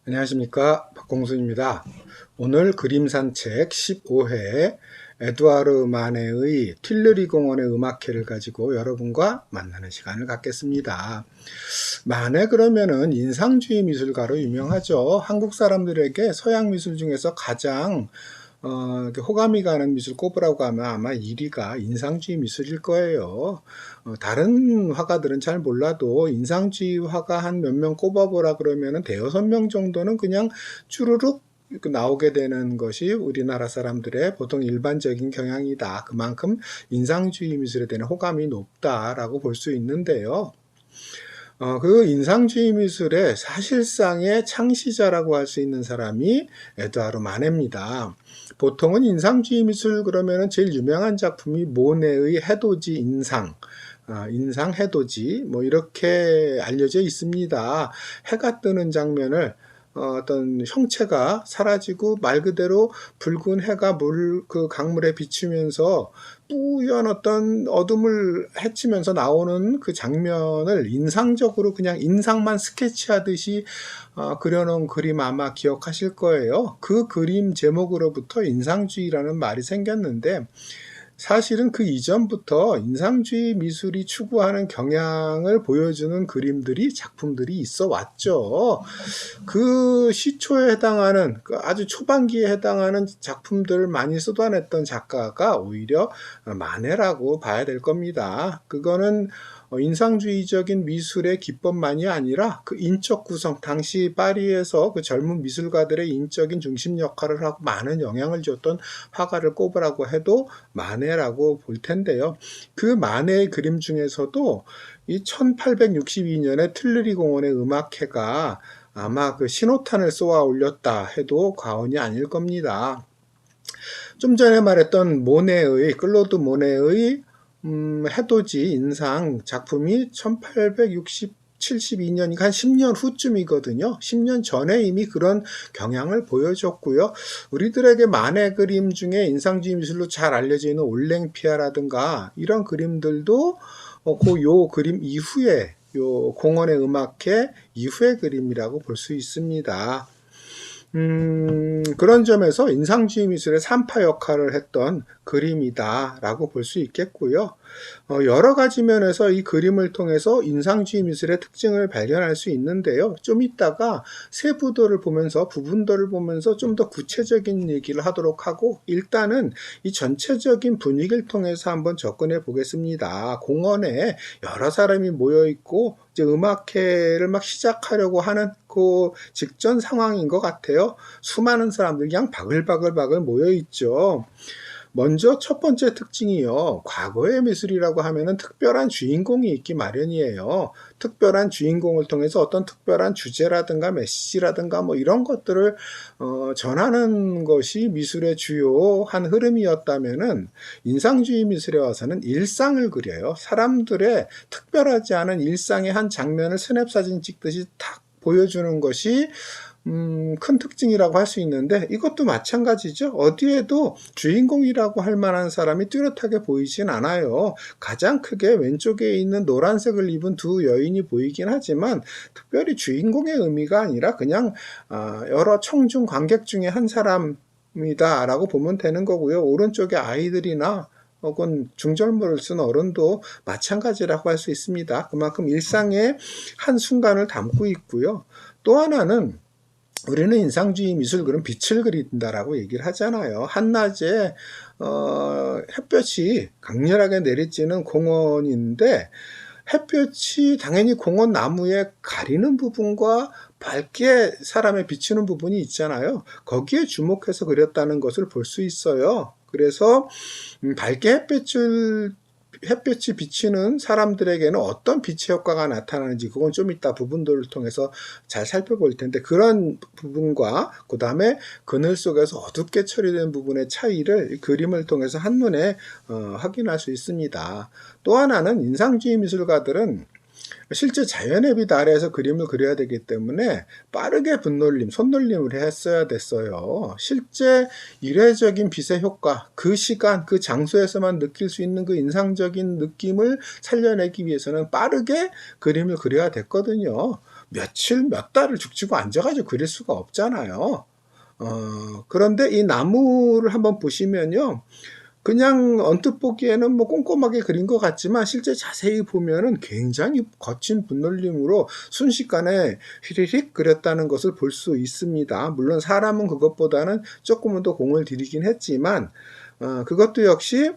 안녕하십니까, 박공순입니다. 오늘 그림 산책 15회 에두아르 마네의 튠르리 공원의 음악회를 가지고 여러분과 만나는 시간을 갖겠습니다. 마네 그러면은 인상주의 미술가로 유명하죠. 한국 사람들에게 서양 미술 중에서 가장 호감이 가는 미술 꼽으라고 하면 아마 1위가 인상주의 미술일 거예요. 다른 화가들은 잘 몰라도 인상주의 화가 한 몇 명 꼽아보라 그러면은 대여섯 명 정도는 그냥 쭈루룩 나오게 되는 것이 우리나라 사람들의 보통 일반적인 경향이다. 그만큼 인상주의 미술에 대한 호감이 높다라고 볼 수 있는데요. 그 인상주의 미술의 사실상의 창시자라고 할 수 있는 사람이 에두아르 마네입니다. 보통은 인상주의 미술 그러면은 제일 유명한 작품이 모네의 해돋이 인상, 인상 해돋이 뭐 이렇게 알려져 있습니다. 해가 뜨는 장면을 어떤 형체가 사라지고 말 그대로 붉은 해가 그 강물에 비추면서 뿌연 어떤 어둠을 헤치면서 나오는 그 장면을 인상적으로 그냥 인상만 스케치하듯이 그려놓은 그림 아마 기억하실 거예요. 그 그림 제목으로부터 인상주의라는 말이 생겼는데 사실은 그 이전부터 인상주의 미술이 추구하는 경향을 보여주는 그림들이 작품들이 있어 왔죠. 그 시초에 해당하는 아주 초반기에 해당하는 작품들을 많이 쏟아냈던 작가가 오히려 마네라고 봐야 될 겁니다. 그거는 인상주의적인 미술의 기법만이 아니라 그 인적 구성, 당시 파리에서 그 젊은 미술가들의 인적인 중심 역할을 하고 많은 영향을 줬던 화가를 꼽으라고 해도 마네라고 볼 텐데요. 그 마네의 그림 중에서도 이 1862년에 튠르리 공원의 음악회가 아마 그 신호탄을 쏘아 올렸다 해도 과언이 아닐 겁니다. 좀 전에 말했던 모네의, 클로드 모네의 해돋이 인상 작품이 1872년이니까 한 10년 후쯤이거든요. 10년 전에 이미 그런 경향을 보여줬고요. 우리들에게 마네 그림 중에 인상주의 미술로 잘 알려져 있는 올랭피아라든가 이런 그림들도 요 그림 이후에 요 공원의 음악회 이후의 그림이라고 볼 수 있습니다. 그런 점에서 인상주의 미술의 산파 역할을 했던 그림이다 라고 볼 수 있겠고요. 여러 가지 면에서 이 그림을 통해서 인상주의 미술의 특징을 발견할 수 있는데요. 좀 이따가 세부들을 보면서 부분들을 보면서 좀 더 구체적인 얘기를 하도록 하고 일단은 이 전체적인 분위기를 통해서 한번 접근해 보겠습니다. 공원에 여러 사람이 모여 있고 이제 음악회를 막 시작하려고 하는 그 직전 상황인 것 같아요. 수많은 사람들이 그냥 바글바글 모여 있죠. 먼저 첫 번째 특징이요. 과거의 미술이라고 하면은 특별한 주인공이 있기 마련이에요. 특별한 주인공을 통해서 어떤 특별한 주제라든가 메시지라든가 뭐 이런 것들을 전하는 것이 미술의 주요한 흐름이었다면은 인상주의 미술에 와서는 일상을 그려요. 사람들의 특별하지 않은 일상의 한 장면을 스냅사진 찍듯이 탁 보여주는 것이 큰 특징이라고 할 수 있는데 이것도 마찬가지죠. 어디에도 주인공이라고 할 만한 사람이 뚜렷하게 보이진 않아요. 가장 크게 왼쪽에 있는 노란색을 입은 두 여인이 보이긴 하지만 특별히 주인공의 의미가 아니라 그냥 여러 청중 관객 중에 한 사람이다 라고 보면 되는 거고요. 오른쪽에 아이들이나 혹은 중절모를 쓴 어른도 마찬가지라고 할 수 있습니다. 그만큼 일상의 한 순간을 담고 있고요. 또 하나는 우리는 인상주의 미술 그럼 빛을 그린다라고 얘기를 하잖아요. 한낮에 햇볕이 강렬하게 내리쬐는 공원인데 햇볕이 당연히 공원 나무에 가리는 부분과 밝게 사람에 비치는 부분이 있잖아요. 거기에 주목해서 그렸다는 것을 볼 수 있어요. 그래서 밝게 햇볕이 비치는 사람들에게는 어떤 빛의 효과가 나타나는지 그건 좀 이따 부분들을 통해서 잘 살펴볼 텐데 그런 부분과 그 다음에 그늘 속에서 어둡게 처리된 부분의 차이를 그림을 통해서 한눈에 확인할 수 있습니다. 또 하나는 인상주의 미술가들은 실제 자연의 빛 아래에서 그림을 그려야 되기 때문에 빠르게 붓놀림, 손놀림을 했어야 됐어요. 실제 일회적인 빛의 효과, 그 시간, 그 장소에서만 느낄 수 있는 그 인상적인 느낌을 살려내기 위해서는 빠르게 그림을 그려야 됐거든요. 며칠, 몇 달을 죽치고 앉아가지고 그릴 수가 없잖아요. 그런데 이 나무를 한번 보시면요. 그냥 언뜻 보기에는 뭐 꼼꼼하게 그린 것 같지만 실제 자세히 보면은 굉장히 거친 붓놀림으로 순식간에 휘리릭 그렸다는 것을 볼 수 있습니다. 물론 사람은 그것보다는 조금은 더 공을 들이긴 했지만 그것도 역시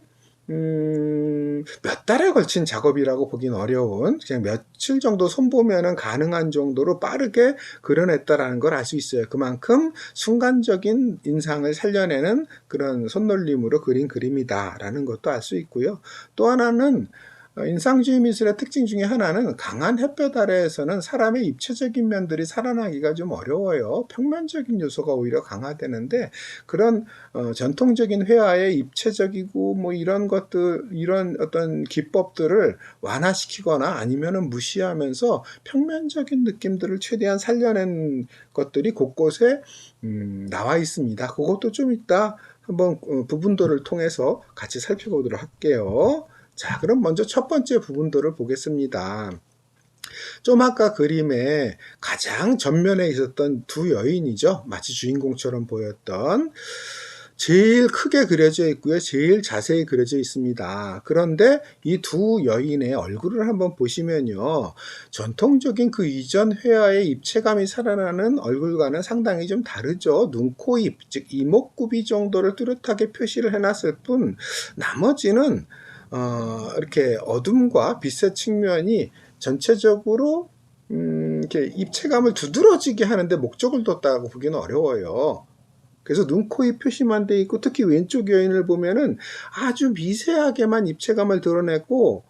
몇 달에 걸친 작업이라고 보긴 어려운, 그냥 며칠 정도 손보면은 가능한 정도로 빠르게 그려냈다라는 걸 알 수 있어요. 그만큼 순간적인 인상을 살려내는 그런 손놀림으로 그린 그림이다라는 것도 알 수 있고요. 또 하나는 인상주의 미술의 특징 중에 하나는 강한 햇볕 아래에서는 사람의 입체적인 면들이 살아나기가 좀 어려워요. 평면적인 요소가 오히려 강화되는데 그런 전통적인 회화의 입체적이고 뭐 이런 것들, 이런 어떤 기법들을 완화시키거나 아니면은 무시하면서 평면적인 느낌들을 최대한 살려낸 것들이 곳곳에 나와 있습니다. 그것도 좀 이따 한번 부분들을 통해서 같이 살펴보도록 할게요. 자, 그럼 먼저 첫 번째 부분들을 보겠습니다. 좀 아까 그림에 가장 전면에 있었던 두 여인이죠. 마치 주인공처럼 보였던, 제일 크게 그려져 있고요. 제일 자세히 그려져 있습니다. 그런데 이 두 여인의 얼굴을 한번 보시면요. 전통적인 그 이전 회화의 입체감이 살아나는 얼굴과는 상당히 좀 다르죠. 눈, 코, 입, 즉 이목구비 정도를 뚜렷하게 표시를 해놨을 뿐 나머지는 이렇게 어둠과 빛의 측면이 전체적으로 이렇게 입체감을 두드러지게 하는데 목적을 뒀다고 보기는 어려워요. 그래서 눈, 코, 입 표시만 돼 있고 특히 왼쪽 여인을 보면은 아주 미세하게만 입체감을 드러내고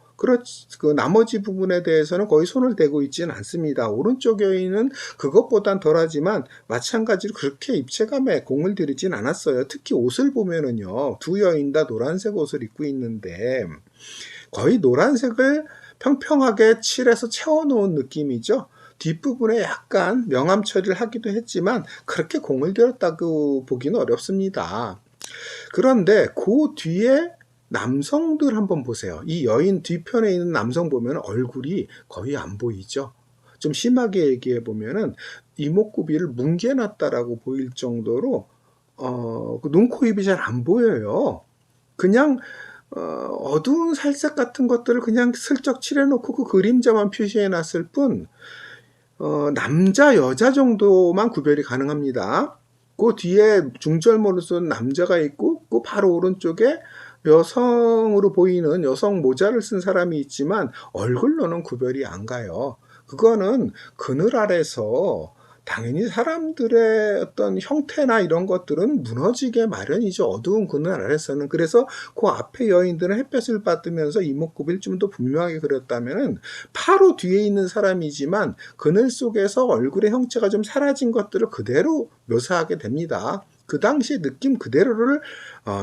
그 나머지 부분에 대해서는 거의 손을 대고 있지는 않습니다. 오른쪽 여인은 그것보단 덜하지만 마찬가지로 그렇게 입체감에 공을 들이진 않았어요. 특히 옷을 보면은요. 두 여인 다 노란색 옷을 입고 있는데 거의 노란색을 평평하게 칠해서 채워놓은 느낌이죠. 뒷부분에 약간 명암 처리를 하기도 했지만 그렇게 공을 들였다고 보기는 어렵습니다. 그런데 그 뒤에 남성들 한번 보세요. 이 여인 뒤편에 있는 남성 보면 얼굴이 거의 안 보이죠. 좀 심하게 얘기해 보면은 이목구비를 뭉개놨다라고 보일 정도로 눈, 코, 입이 잘 안 보여요. 그냥 어두운 살색 같은 것들을 그냥 슬쩍 칠해놓고 그 그림자만 표시해놨을 뿐 남자, 여자 정도만 구별이 가능합니다. 그 뒤에 중절모를 쓴 남자가 있고 그 바로 오른쪽에 여성으로 보이는 여성 모자를 쓴 사람이 있지만 얼굴로는 구별이 안 가요. 그거는 그늘 아래서 당연히 사람들의 어떤 형태나 이런 것들은 무너지게 마련이죠. 어두운 그늘 아래서는. 그래서 그 앞에 여인들은 햇볕을 받으면서 이목구비를 좀 더 분명하게 그렸다면 바로 뒤에 있는 사람이지만 그늘 속에서 얼굴의 형체가 좀 사라진 것들을 그대로 묘사하게 됩니다. 그 당시 느낌 그대로를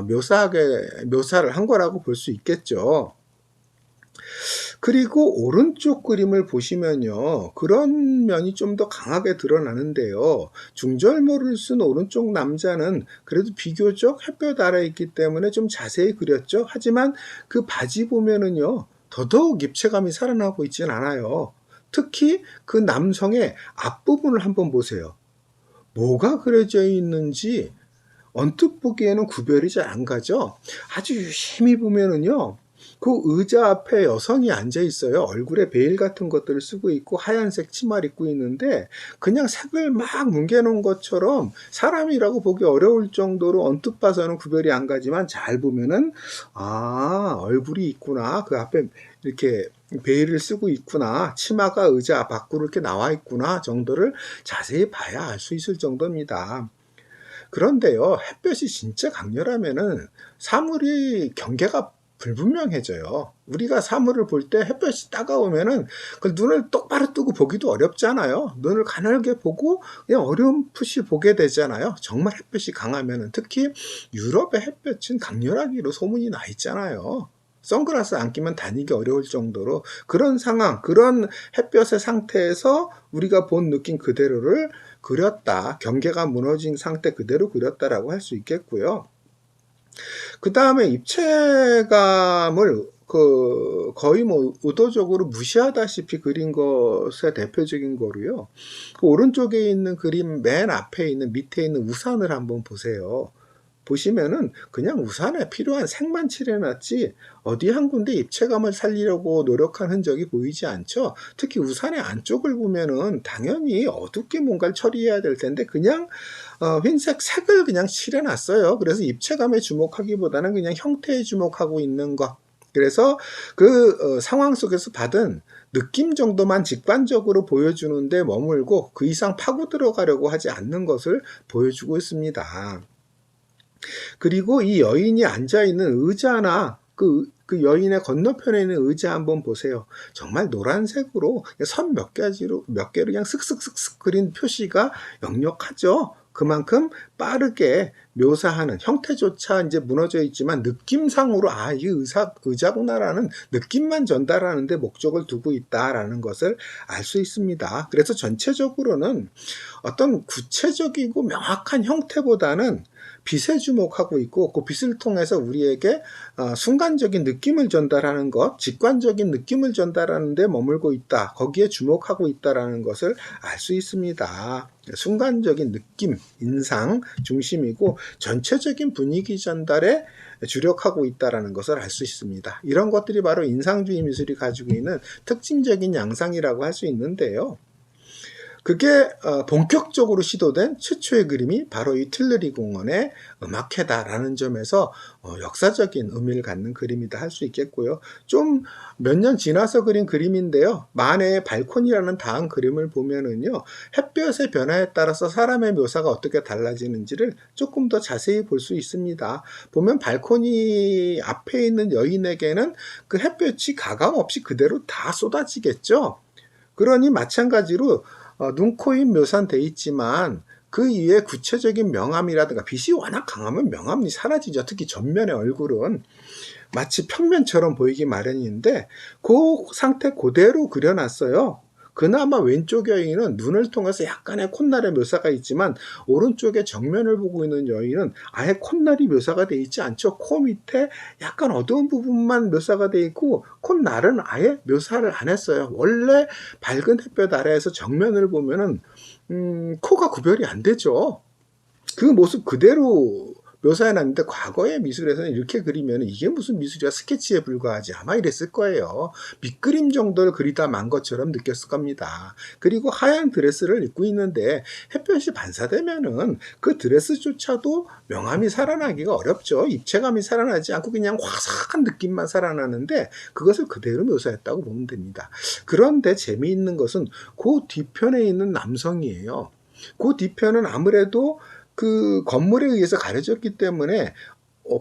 묘사를 한 거라고 볼 수 있겠죠. 그리고 오른쪽 그림을 보시면요. 그런 면이 좀 더 강하게 드러나는데요. 중절모를 쓴 오른쪽 남자는 그래도 비교적 햇볕 아래에 있기 때문에 좀 자세히 그렸죠. 하지만 그 바지 보면은요. 더더욱 입체감이 살아나고 있진 않아요. 특히 그 남성의 앞부분을 한번 보세요. 뭐가 그려져 있는지 언뜻 보기에는 구별이 잘 안 가죠. 아주 유심히 보면은요. 그 의자 앞에 여성이 앉아 있어요. 얼굴에 베일 같은 것들을 쓰고 있고 하얀색 치마를 입고 있는데 그냥 색을 막 뭉개놓은 것처럼 사람이라고 보기 어려울 정도로 언뜻 봐서는 구별이 안 가지만 잘 보면은 얼굴이 있구나. 그 앞에 이렇게 베일을 쓰고 있구나. 치마가 의자 밖으로 이렇게 나와 있구나 정도를 자세히 봐야 알 수 있을 정도입니다. 그런데요. 햇볕이 진짜 강렬하면은 사물이 경계가 불분명해져요. 우리가 사물을 볼 때 햇볕이 따가우면은 그 눈을 똑바로 뜨고 보기도 어렵잖아요. 눈을 가늘게 보고 그냥 어렴풋이 보게 되잖아요. 정말 햇볕이 강하면은 특히 유럽의 햇볕은 강렬하기로 소문이 나 있잖아요. 선글라스 안 끼면 다니기 어려울 정도로 그런 상황, 그런 햇볕의 상태에서 우리가 본 느낌 그대로를 그렸다. 경계가 무너진 상태 그대로 그렸다라고 할 수 있겠고요. 그 다음에 입체감을 거의 뭐 의도적으로 무시하다시피 그린 것의 대표적인 거로요. 그 오른쪽에 있는 그림 맨 앞에 있는 밑에 있는 우산을 한번 보세요. 보시면은 그냥 우산에 필요한 색만 칠해놨지 어디 한 군데 입체감을 살리려고 노력한 흔적이 보이지 않죠. 특히 우산의 안쪽을 보면은 당연히 어둡게 뭔가를 처리해야 될 텐데 그냥 흰색 색을 그냥 칠해놨어요. 그래서 입체감에 주목하기보다는 그냥 형태에 주목하고 있는 것. 그래서 그 상황 속에서 받은 느낌 정도만 직관적으로 보여주는데 머물고 그 이상 파고 들어가려고 하지 않는 것을 보여주고 있습니다. 그리고 이 여인이 앉아있는 의자나 그 여인의 건너편에 있는 의자 한번 보세요. 정말 노란색으로 선 몇 개로 그냥 슥슥슥슥 그린 표시가 역력하죠. 그만큼 빠르게 묘사하는 형태조차 이제 무너져 있지만 느낌상으로 이 의자구나라는 느낌만 전달하는 데 목적을 두고 있다라는 것을 알 수 있습니다. 그래서 전체적으로는 어떤 구체적이고 명확한 형태보다는 빛에 주목하고 있고 그 빛을 통해서 우리에게 순간적인 느낌을 전달하는 것, 직관적인 느낌을 전달하는 데 머물고 있다. 거기에 주목하고 있다라는 것을 알 수 있습니다. 순간적인 느낌, 인상 중심이고 전체적인 분위기 전달에 주력하고 있다라는 것을 알 수 있습니다. 이런 것들이 바로 인상주의 미술이 가지고 있는 특징적인 양상이라고 할 수 있는데요. 그게 본격적으로 시도된 최초의 그림이 바로 이 틸러리 공원의 음악회다라는 점에서 역사적인 의미를 갖는 그림이다 할 수 있겠고요. 좀 몇 년 지나서 그린 그림인데요. 만해의 발코니라는 다음 그림을 보면은요. 햇볕의 변화에 따라서 사람의 묘사가 어떻게 달라지는지를 조금 더 자세히 볼 수 있습니다. 보면 발코니 앞에 있는 여인에게는 그 햇볕이 가감없이 그대로 다 쏟아지겠죠. 그러니 마찬가지로 눈, 코, 입 묘사는 돼 있지만 그 이외에 구체적인 명암이라든가 빛이 워낙 강하면 명암이 사라지죠. 특히 전면의 얼굴은 마치 평면처럼 보이기 마련인데 그 상태 그대로 그려놨어요. 그나마 왼쪽 여인은 눈을 통해서 약간의 콧날의 묘사가 있지만 오른쪽에 정면을 보고 있는 여인은 아예 콧날이 묘사가 되어 있지 않죠. 코 밑에 약간 어두운 부분만 묘사가 되어 있고 콧날은 아예 묘사를 안 했어요. 원래 밝은 햇볕 아래에서 정면을 보면은 코가 구별이 안 되죠. 그 모습 그대로 묘사해놨는데 과거의 미술에서는 이렇게 그리면 이게 무슨 미술이야, 스케치에 불과하지, 아마 이랬을 거예요. 밑그림 정도를 그리다 만 것처럼 느꼈을 겁니다. 그리고 하얀 드레스를 입고 있는데 햇볕이 반사되면은 그 드레스조차도 명암이 살아나기가 어렵죠. 입체감이 살아나지 않고 그냥 화사한 느낌만 살아나는데 그것을 그대로 묘사했다고 보면 됩니다. 그런데 재미있는 것은 그 뒤편에 있는 남성이에요. 그 뒤편은 아무래도 그 건물에 의해서 가려졌기 때문에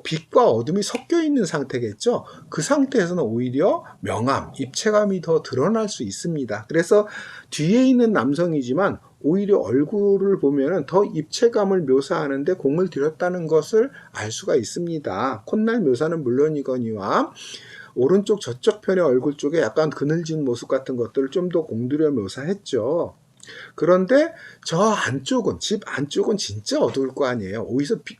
빛과 어둠이 섞여 있는 상태겠죠. 그 상태에서는 오히려 명암, 입체감이 더 드러날 수 있습니다. 그래서 뒤에 있는 남성이지만 오히려 얼굴을 보면 더 입체감을 묘사하는데 공을 들였다는 것을 알 수가 있습니다. 콧날 묘사는 물론이거니와 오른쪽 저쪽 편의 얼굴 쪽에 약간 그늘진 모습 같은 것들을 좀 더 공들여 묘사했죠. 그런데 저 안쪽은, 집 안쪽은 진짜 어두울 거 아니에요.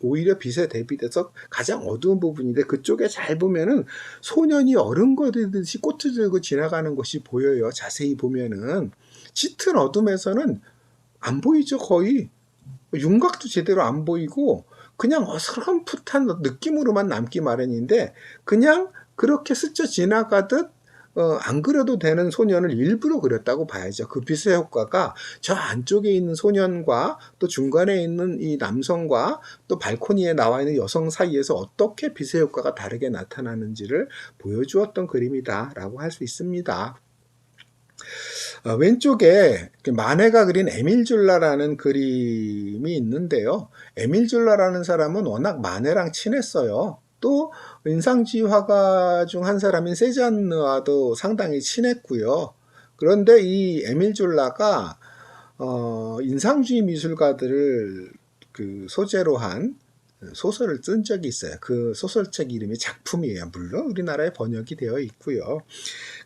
오히려 빛에 대비돼서 가장 어두운 부분인데 그쪽에 잘 보면은 소년이 어른거리듯이 꽃을 들고 지나가는 것이 보여요. 자세히 보면은. 짙은 어둠에서는 안 보이죠. 거의 윤곽도 제대로 안 보이고 그냥 어스럼풋한 느낌으로만 남기 마련인데 그냥 그렇게 스쳐 지나가듯 안 그려도 되는 소년을 일부러 그렸다고 봐야죠. 그 빛의 효과가 저 안쪽에 있는 소년과 또 중간에 있는 이 남성과 또 발코니에 나와 있는 여성 사이에서 어떻게 빛의 효과가 다르게 나타나는지를 보여주었던 그림이다라고 할 수 있습니다. 왼쪽에 마네가 그린 에밀 졸라라는 그림이 있는데요. 에밀 졸라라는 사람은 워낙 마네랑 친했어요. 또 인상주의 화가 중 한 사람인 세잔느와도 상당히 친했고요. 그런데 이 에밀 졸라가 인상주의 미술가들을 그 소재로 한 소설을 쓴 적이 있어요. 그 소설책 이름이 작품이에요. 물론 우리나라에 번역이 되어 있고요.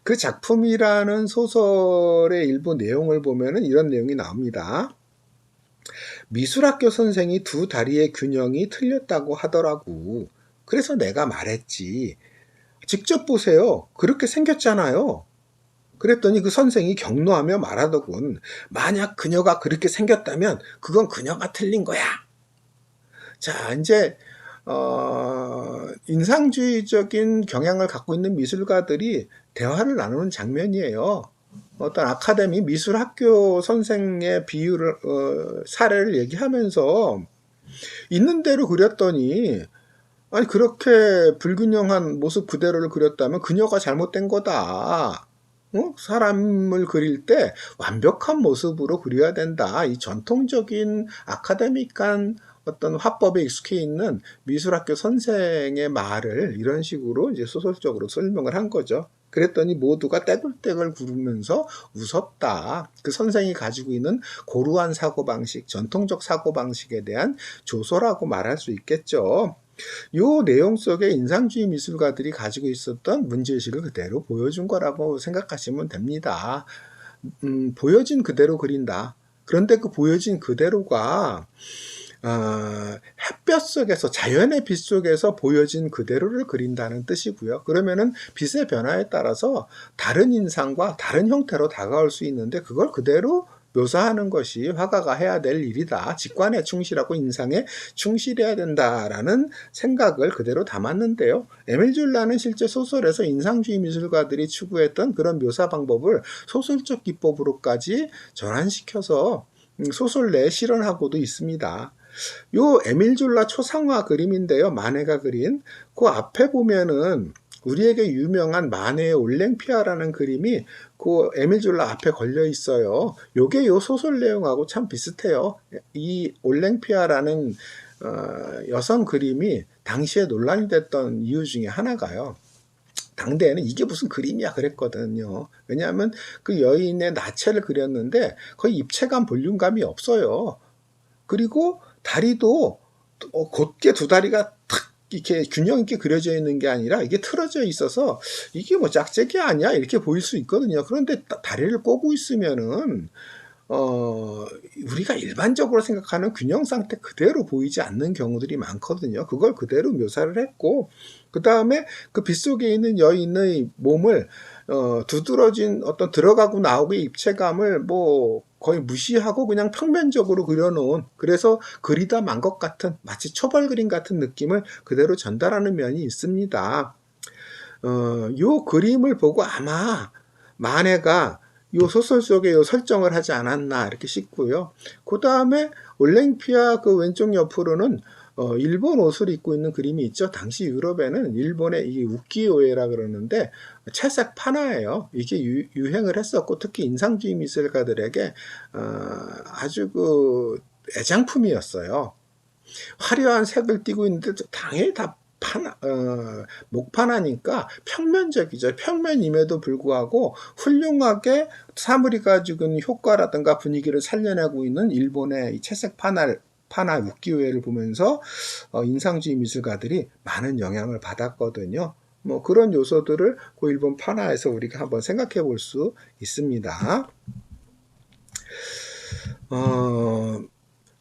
그 작품이라는 소설의 일부 내용을 보면은 이런 내용이 나옵니다. 미술학교 선생이 두 다리의 균형이 틀렸다고 하더라고. 그래서 내가 말했지. 직접 보세요. 그렇게 생겼잖아요. 그랬더니 그 선생이 격노하며 말하더군. 만약 그녀가 그렇게 생겼다면 그건 그녀가 틀린 거야. 자, 이제 인상주의적인 경향을 갖고 있는 미술가들이 대화를 나누는 장면이에요. 어떤 아카데미 미술학교 선생의 비유를 사례를 얘기하면서 있는 대로 그렸더니 아니 그렇게 불균형한 모습 그대로를 그렸다면 그녀가 잘못된 거다. 사람을 그릴 때 완벽한 모습으로 그려야 된다. 이 전통적인 아카데믹한 어떤 화법에 익숙해 있는 미술학교 선생의 말을 이런 식으로 이제 소설적으로 설명을 한 거죠. 그랬더니 모두가 떼굴떼굴 구르면서 웃었다. 그 선생이 가지고 있는 고루한 사고방식, 전통적 사고방식에 대한 조소라고 말할 수 있겠죠. 요 내용 속에 인상주의 미술가들이 가지고 있었던 문제의식을 그대로 보여준 거라고 생각하시면 됩니다. 보여진 그대로 그린다. 그런데 그 보여진 그대로가 햇볕 속에서 자연의 빛 속에서 보여진 그대로를 그린다는 뜻이고요. 그러면은 빛의 변화에 따라서 다른 인상과 다른 형태로 다가올 수 있는데 그걸 그대로 묘사하는 것이 화가가 해야 될 일이다. 직관에 충실하고 인상에 충실해야 된다라는 생각을 그대로 담았는데요. 에밀 졸라는 실제 소설에서 인상주의 미술가들이 추구했던 그런 묘사 방법을 소설적 기법으로까지 전환시켜서 소설 내에 실현하고도 있습니다. 요 에밀 졸라 초상화 그림인데요. 마네가 그린 그 앞에 보면은 우리에게 유명한 마네의 올랭피아라는 그림이 그 에밀 졸라 앞에 걸려 있어요. 요게 요 소설 내용하고 참 비슷해요. 이 올랭피아라는 여성 그림이 당시에 논란이 됐던 이유 중에 하나가요. 당대에는 이게 무슨 그림이야 그랬거든요. 왜냐하면 그 여인의 나체를 그렸는데 거의 입체감, 볼륨감이 없어요. 그리고 다리도 곧게 두 다리가 탁 이렇게 균형 있게 그려져 있는 게 아니라 이게 틀어져 있어서 이게 뭐 짝짝이 아니야 이렇게 보일 수 있거든요. 그런데 다리를 꼬고 있으면은 우리가 일반적으로 생각하는 균형 상태 그대로 보이지 않는 경우들이 많거든요. 그걸 그대로 묘사를 했고 그 다음에 그 빗속에 있는 여인의 몸을 두드러진 어떤 들어가고 나오고의 입체감을 뭐 거의 무시하고 그냥 평면적으로 그려놓은 그래서 그리다 만 것 같은 마치 초벌 그림 같은 느낌을 그대로 전달하는 면이 있습니다. 요 그림을 보고 아마 마네가 요 소설 속에 요 설정을 하지 않았나 이렇게 싶고요. 그 다음에 올랭피아 그 왼쪽 옆으로는 일본 옷을 입고 있는 그림이 있죠. 당시 유럽에는 일본의 이 우키요에라 그러는데 채색 파나예요. 이게 유행을 했었고 특히 인상주의 미술가들에게 아주 그 애장품이었어요. 화려한 색을 띠고 있는데 당연히 다 목파나니까 평면적이죠. 평면임에도 불구하고 훌륭하게 사물이 가지고 있는 효과라든가 분위기를 살려내고 있는 일본의 이 채색 파나 우키요에를 보면서 인상주의 미술가들이 많은 영향을 받았거든요. 뭐 그런 요소들을 그 일본 파나에서 우리가 한번 생각해 볼 수 있습니다.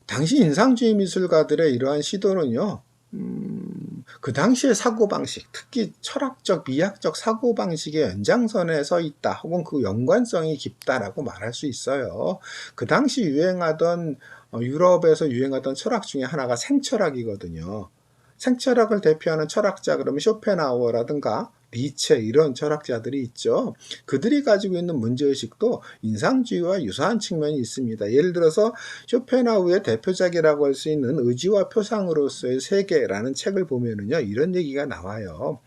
당시 인상주의 미술가들의 이러한 시도는요. 그 당시의 사고방식, 특히 철학적, 미학적 사고방식의 연장선에 서 있다 혹은 그 연관성이 깊다라고 말할 수 있어요. 그 당시 유행하던 유럽에서 유행하던 철학 중에 하나가 생철학이거든요. 생철학을 대표하는 철학자 그러면 쇼펜하우어라든가 니체 이런 철학자들이 있죠. 그들이 가지고 있는 문제의식도 인상주의와 유사한 측면이 있습니다. 예를 들어서 쇼펜하우어의 대표작이라고 할 수 있는 의지와 표상으로서의 세계라는 책을 보면은요 이런 얘기가 나와요.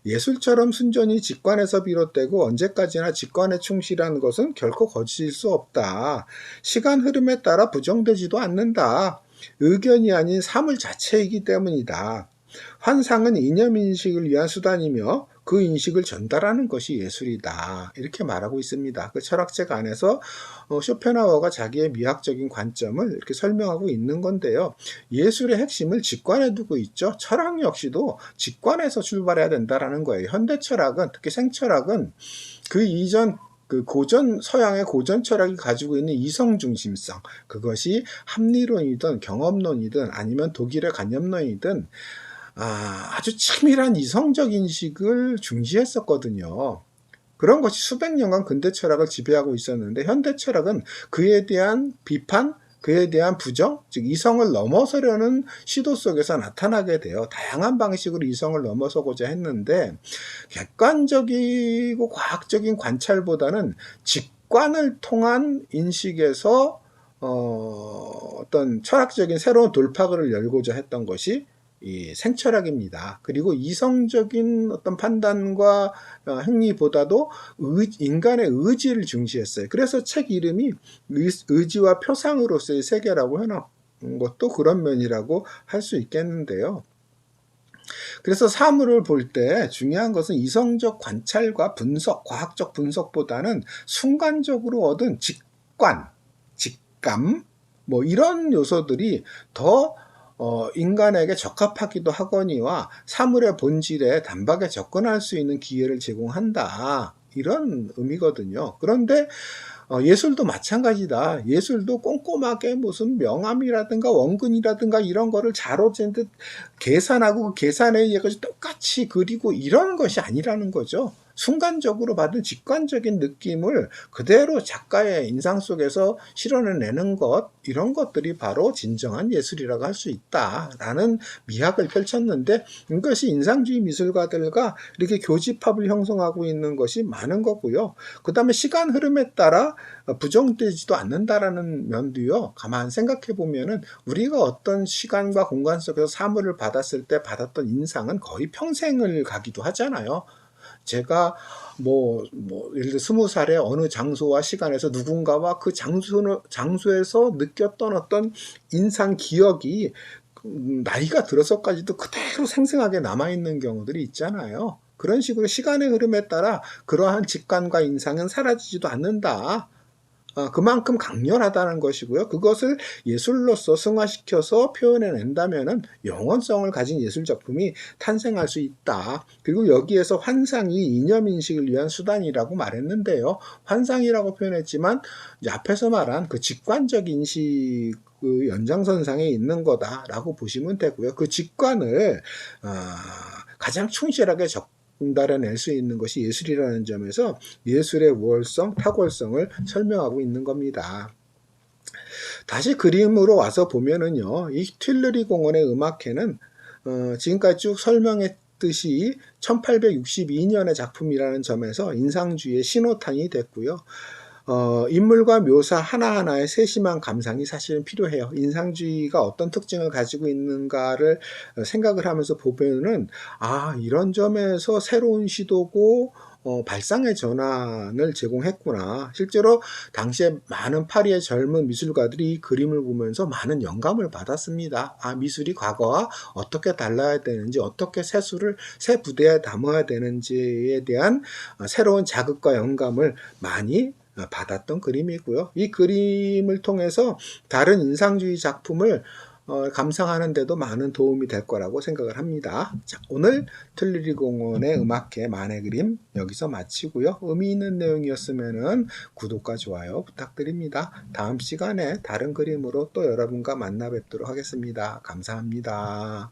예술처럼 순전히 직관에서 비롯되고 언제까지나 직관에 충실한 것은 결코 거칠 수 없다. 시간 흐름에 따라 부정되지도 않는다. 의견이 아닌 사물 자체이기 때문이다. 환상은 이념인식을 위한 수단이며 그 인식을 전달하는 것이 예술이다. 이렇게 말하고 있습니다. 그 철학책 안에서 쇼펜하우어가 자기의 미학적인 관점을 이렇게 설명하고 있는 건데요. 예술의 핵심을 직관에 두고 있죠. 철학 역시도 직관에서 출발해야 된다라는 거예요. 현대 철학은, 특히 생철학은 그 이전 서양의 고전 철학이 가지고 있는 이성 중심성, 그것이 합리론이든 경험론이든 아니면 독일의 관념론이든 아주 치밀한 이성적 인식을 중시했었거든요. 그런 것이 수백 년간 근대 철학을 지배하고 있었는데, 현대 철학은 그에 대한 비판, 그에 대한 부정, 즉 이성을 넘어서려는 시도 속에서 나타나게 돼요. 다양한 방식으로 이성을 넘어서고자 했는데, 객관적이고 과학적인 관찰보다는 직관을 통한 인식에서 어떤 철학적인 새로운 돌파구를 열고자 했던 것이 이 생철학입니다. 그리고 이성적인 어떤 판단과 행위보다도 인간의 의지를 중시했어요. 그래서 책 이름이 의지와 표상으로서의 세계라고 해놓은 것도 그런 면이라고 할 수 있겠는데요. 그래서 사물을 볼 때 중요한 것은 이성적 관찰과 분석, 과학적 분석보다는 순간적으로 얻은 직관, 직감, 이런 요소들이 더 인간에게 적합하기도 하거니와 사물의 본질에 단박에 접근할 수 있는 기회를 제공한다. 이런 의미거든요. 그런데 예술도 마찬가지다. 예술도 꼼꼼하게 무슨 명암이라든가 원근이라든가 이런 거를 자로 잰 듯 계산하고 그 계산에 의해서 똑같이 그리고 이런 것이 아니라는 거죠. 순간적으로 받은 직관적인 느낌을 그대로 작가의 인상 속에서 실현해내는 것, 이런 것들이 바로 진정한 예술이라고 할 수 있다라는 미학을 펼쳤는데, 이것이 인상주의 미술가들과 이렇게 교집합을 형성하고 있는 것이 많은 거고요. 그 다음에 시간 흐름에 따라 부정되지도 않는다라는 면도요. 가만 생각해 보면은 우리가 어떤 시간과 공간 속에서 사물을 받았을 때 받았던 인상은 거의 평생을 가기도 하잖아요. 제가 예를 들어 20살에 어느 장소와 시간에서 누군가와 그 장소에서 느꼈던 어떤 인상 기억이 나이가 들어서까지도 그대로 생생하게 남아있는 경우들이 있잖아요. 그런 식으로 시간의 흐름에 따라 그러한 직관과 인상은 사라지지도 않는다. 그만큼 강렬하다는 것이고요. 그것을 예술로서 승화시켜서 표현해낸다면은 영원성을 가진 예술작품이 탄생할 수 있다. 그리고 여기에서 환상이 이념인식을 위한 수단이라고 말했는데요. 환상이라고 표현했지만 이제 앞에서 말한 그 직관적 인식 그 연장선상에 있는 거다라고 보시면 되고요. 그 직관을 가장 충실하게 전달해낼 수 있는 것이 예술이라는 점에서 예술의 우월성, 탁월성을 설명하고 있는 겁니다. 다시 그림으로 와서 보면은요, 이 튠르리 공원의 음악회는 지금까지 쭉 설명했듯이 1862년의 작품이라는 점에서 인상주의의 신호탄이 됐고요. 인물과 묘사 하나하나의 세심한 감상이 사실은 필요해요. 인상주의가 어떤 특징을 가지고 있는가를 생각을 하면서 보면은 이런 점에서 새로운 시도고 발상의 전환을 제공했구나. 실제로 당시에 많은 파리의 젊은 미술가들이 이 그림을 보면서 많은 영감을 받았습니다. 미술이 과거와 어떻게 달라야 되는지, 어떻게 새 부대에 담아야 되는지에 대한 새로운 자극과 영감을 많이 받았던 그림이고요. 이 그림을 통해서 다른 인상주의 작품을 감상하는 데도 많은 도움이 될 거라고 생각을 합니다. 자, 오늘 튠르리 공원의 음악회 만의 그림 여기서 마치고요. 의미 있는 내용이었으면 구독과 좋아요 부탁드립니다. 다음 시간에 다른 그림으로 또 여러분과 만나 뵙도록 하겠습니다. 감사합니다.